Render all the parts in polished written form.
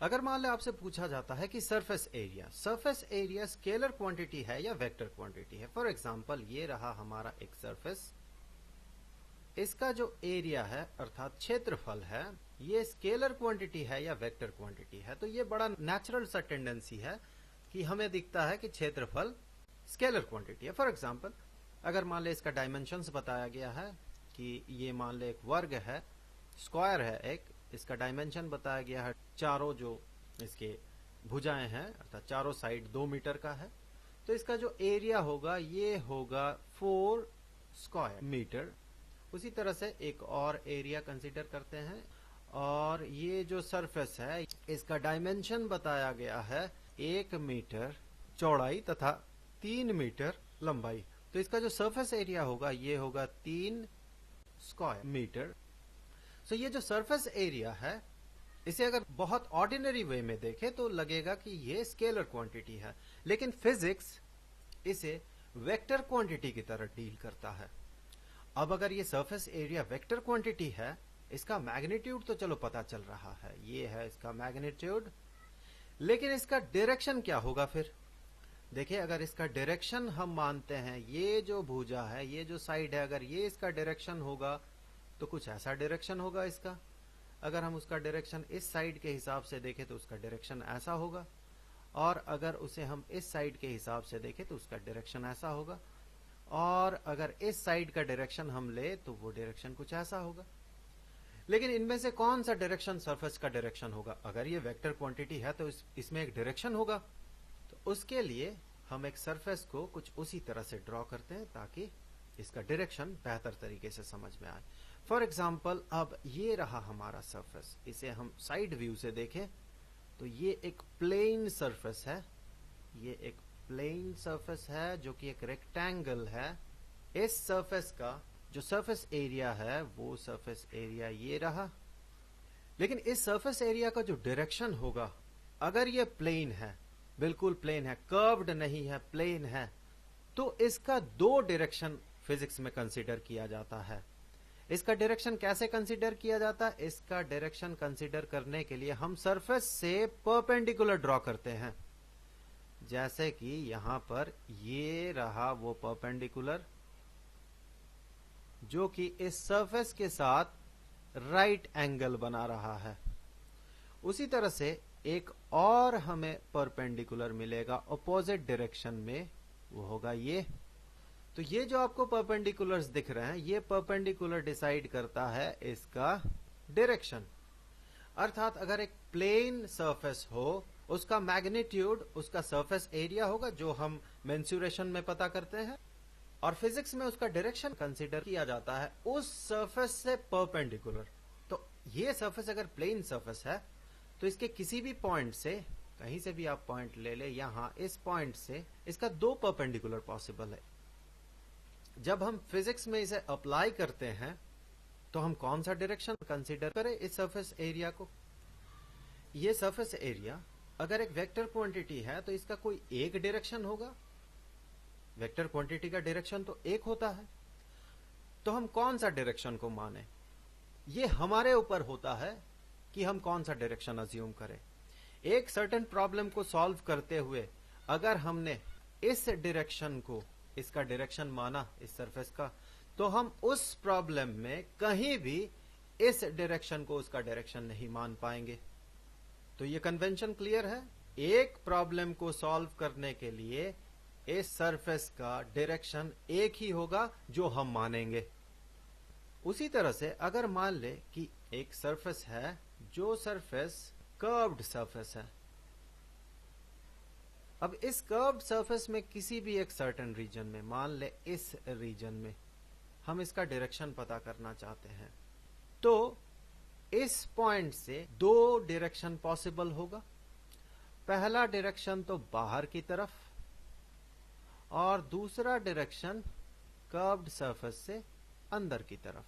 अगर मान लो आपसे पूछा जाता है कि सरफेस एरिया स्केलर क्वांटिटी है या वेक्टर क्वांटिटी है। फॉर एग्जांपल ये रहा हमारा एक सरफेस, इसका जो एरिया है अर्थात क्षेत्रफल है, ये स्केलर क्वांटिटी है या वेक्टर क्वांटिटी है। तो ये बड़ा नेचुरल सा टेंडेंसी है कि हमें दिखता है कि क्षेत्रफल स्केलर क्वांटिटी है। फॉर एग्जांपल अगर मान ले इसका डायमेंशंस बताया गया है कि ये मान ले एक वर्ग है, स्क्वायर है एक, इसका डायमेंशन बताया गया है, चारों जो इसके भुजाएं हैं अर्थात चारों साइड 2 मीटर का है, तो इसका जो एरिया होगा ये होगा 4 स्क्वायर मीटर। उसी तरह से एक और एरिया कंसीडर करते हैं, और ये जो सरफेस है इसका डायमेंशन बताया गया है 1 मीटर चौड़ाई तथा 3 मीटर लंबाई। तो इसका जो सरफेस एरिया होगा ये होगा 3 स्क्वायर मीटर। सो ये जो सरफेस एरिया है इसे अगर बहुत ऑर्डिनरी वे में देखें तो लगेगा कि ये स्केलर क्वांटिटी है, लेकिन फिजिक्स इसे वेक्टर क्वांटिटी की तरह डील करता है। अब अगर ये सरफेस एरिया वेक्टर क्वांटिटी है, इसका मैग्नीट्यूड तो चलो पता चल रहा है, ये है इसका मैग्नीट्यूड, लेकिन इसका डायरेक्शन क्या होगा फिर? देखिए अगर इसका डायरेक्शन हम मानते हैं ये जो भुजा है, ये जो साइड है, अगर ये इसका डायरेक्शन होगा तो कुछ ऐसा डायरेक्शन होगा इसका। अगर हम उसका डायरेक्शन इस साइड के हिसाब से देखें तो उसका डायरेक्शन ऐसा होगा, और अगर उसे हम इस साइड के हिसाब से देखें तो उसका डायरेक्शन ऐसा होगा, और अगर इस साइड का डायरेक्शन हम ले तो वो डायरेक्शन कुछ ऐसा होगा। लेकिन इनमें से कौन सा डायरेक्शन सरफेस का डायरेक्शन होगा? अगर ये वेक्टर क्वांटिटी है तो इसमें एक डायरेक्शन होगा, तो उसके लिए हम एक सरफेस को कुछ उसी तरह से ड्रॉ करते हैं ताकि इसका डायरेक्शन बेहतर तरीके से समझ में आए। फॉर एग्जाम्पल अब ये रहा हमारा सरफेस, इसे हम साइड व्यू से देखें तो ये एक प्लेन सरफेस है, ये एक प्लेन सरफेस है जो कि एक रेक्टेंगल है। इस सरफेस का जो सरफेस एरिया है वो सरफेस एरिया ये रहा, लेकिन इस सरफेस एरिया का जो डायरेक्शन होगा, अगर ये प्लेन है, बिल्कुल प्लेन है, कर्व्ड नहीं है, प्लेन है, तो इसका 2 डायरेक्शन फिजिक्स में कंसीडर किया जाता है। इसका डायरेक्शन कैसे कंसीडर किया जाता है? इसका डायरेक्शन कंसीडर करने के लिए हम सरफेस से परपेंडिकुलर ड्रॉ करते हैं। जैसे कि यहां पर ये रहा वो परपेंडिकुलर जो कि इस सरफेस के साथ राइट एंगल बना रहा है। उसी तरह से एक और हमें परपेंडिकुलर मिलेगा अपोजिट डायरेक्शन में, वो होगा ये। तो ये जो आपको परपेंडिकुलर्स दिख रहे हैं, ये परपेंडिकुलर डिसाइड करता है इसका डायरेक्शन। अर्थात अगर एक प्लेन सरफेस हो, उसका मैग्नीट्यूड उसका सरफेस एरिया होगा जो हम मेंसुरेशन में पता करते हैं, और फिजिक्स में उसका डायरेक्शन कंसीडर किया जाता है उस सरफेस से परपेंडिकुलर। तो ये सरफेस अगर प्लेन सरफेस है तो इसके किसी भी पॉइंट से, कहीं से भी आप पॉइंट ले ले, यहां इस पॉइंट से इसका 2 परपेंडिकुलर पॉसिबल है। जब हम फिजिक्स में इसे अप्लाई करते हैं तो हम कौन सा डायरेक्शन कंसीडर करें इस सरफेस एरिया को? ये सरफेस एरिया अगर एक वेक्टर क्वांटिटी है तो इसका कोई एक डायरेक्शन होगा। वेक्टर क्वांटिटी का डायरेक्शन तो एक होता है, तो हम कौन सा डायरेक्शन को माने? ये हमारे ऊपर होता है कि हम कौन सा डायरेक्शन अज्यूम करें। एक सर्टेन प्रॉब्लम को सॉल्व करते हुए अगर हमने इस डायरेक्शन को इसका डायरेक्शन माना इस सरफेस का, तो हम उस प्रॉब्लम में कहीं भी इस डायरेक्शन को उसका डायरेक्शन नहीं मान पाएंगे। तो ये कन्वेंशन क्लियर है? एक प्रॉब्लम को सॉल्व करने के लिए इस सरफेस का डायरेक्शन एक ही होगा जो हम मानेंगे। उसी तरह से अगर मान ले कि एक सरफेस है, जो सरफेस कर्व्ड सरफेस है, अब इस कर्व्ड सरफेस में किसी भी एक सर्टेन रीजन में, मान ले इस रीजन में, हम इसका डायरेक्शन पता करना चाहते हैं, तो इस पॉइंट से 2 डायरेक्शन पॉसिबल होगा। पहला डायरेक्शन तो बाहर की तरफ, और दूसरा डायरेक्शन कर्व्ड सरफेस से अंदर की तरफ।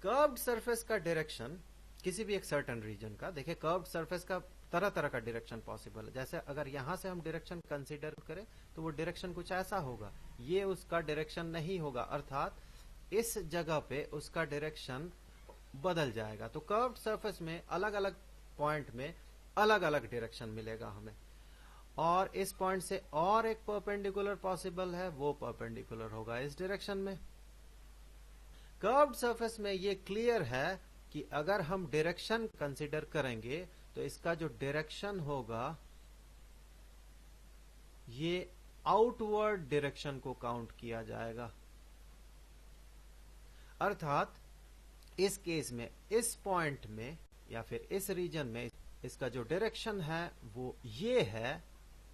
कर्व्ड सरफेस का डायरेक्शन किसी भी एक सर्टेन रीजन का, देखिए कर्व्ड सरफेस का तरह तरह का डायरेक्शन पॉसिबल है। जैसे अगर यहां से हम डायरेक्शन कंसीडर करें तो वो डायरेक्शन कुछ ऐसा होगा, ये उसका डायरेक्शन नहीं होगा, अर्थात इस जगह पे उसका डायरेक्शन बदल जाएगा। तो कर्व्ड सरफेस में अलग अलग पॉइंट में अलग अलग डायरेक्शन मिलेगा हमें। और इस पॉइंट से और एक परपेंडिकुलर पॉसिबल है, वो परपेंडिकुलर होगा इस डायरेक्शन में। कर्व्ड सरफेस में ये क्लियर है कि अगर हम डायरेक्शन कंसीडर करेंगे तो इसका जो डायरेक्शन होगा ये आउटवर्ड डायरेक्शन को काउंट किया जाएगा। अर्थात इस केस में इस पॉइंट में या फिर इस रीजन में इसका जो डायरेक्शन है वो ये है,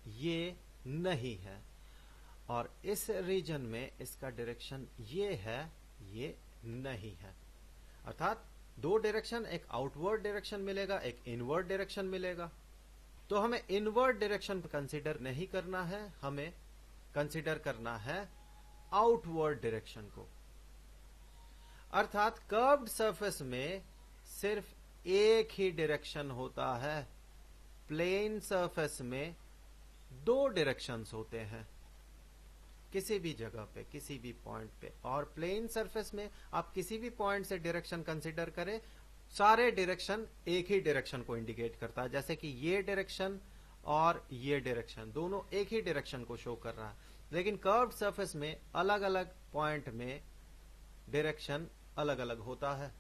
ये नहीं है। और इस रीजन में इसका डायरेक्शन ये है, ये नहीं है। अर्थात दो डायरेक्शन, एक आउटवर्ड डायरेक्शन मिलेगा, एक इनवर्ड डायरेक्शन मिलेगा। तो हमें इनवर्ड डायरेक्शन कंसीडर नहीं करना है, हमें कंसीडर करना है आउटवर्ड डायरेक्शन को। अर्थात कर्व्ड सरफेस में सिर्फ एक ही डायरेक्शन होता है, प्लेन सरफेस में दो डायरेक्शंस होते हैं किसी भी जगह पे, किसी भी पॉइंट पे। और प्लेन सरफेस में आप किसी भी पॉइंट से डायरेक्शन कंसीडर करें, सारे डायरेक्शन एक ही डायरेक्शन को इंडिकेट करता है। जैसे कि ये डायरेक्शन और ये डायरेक्शन दोनों एक ही डायरेक्शन को शो कर रहा है। लेकिन कर्व्ड सरफेस में अलग अलग पॉइंट में डायरेक्शन अलग अलग होता है।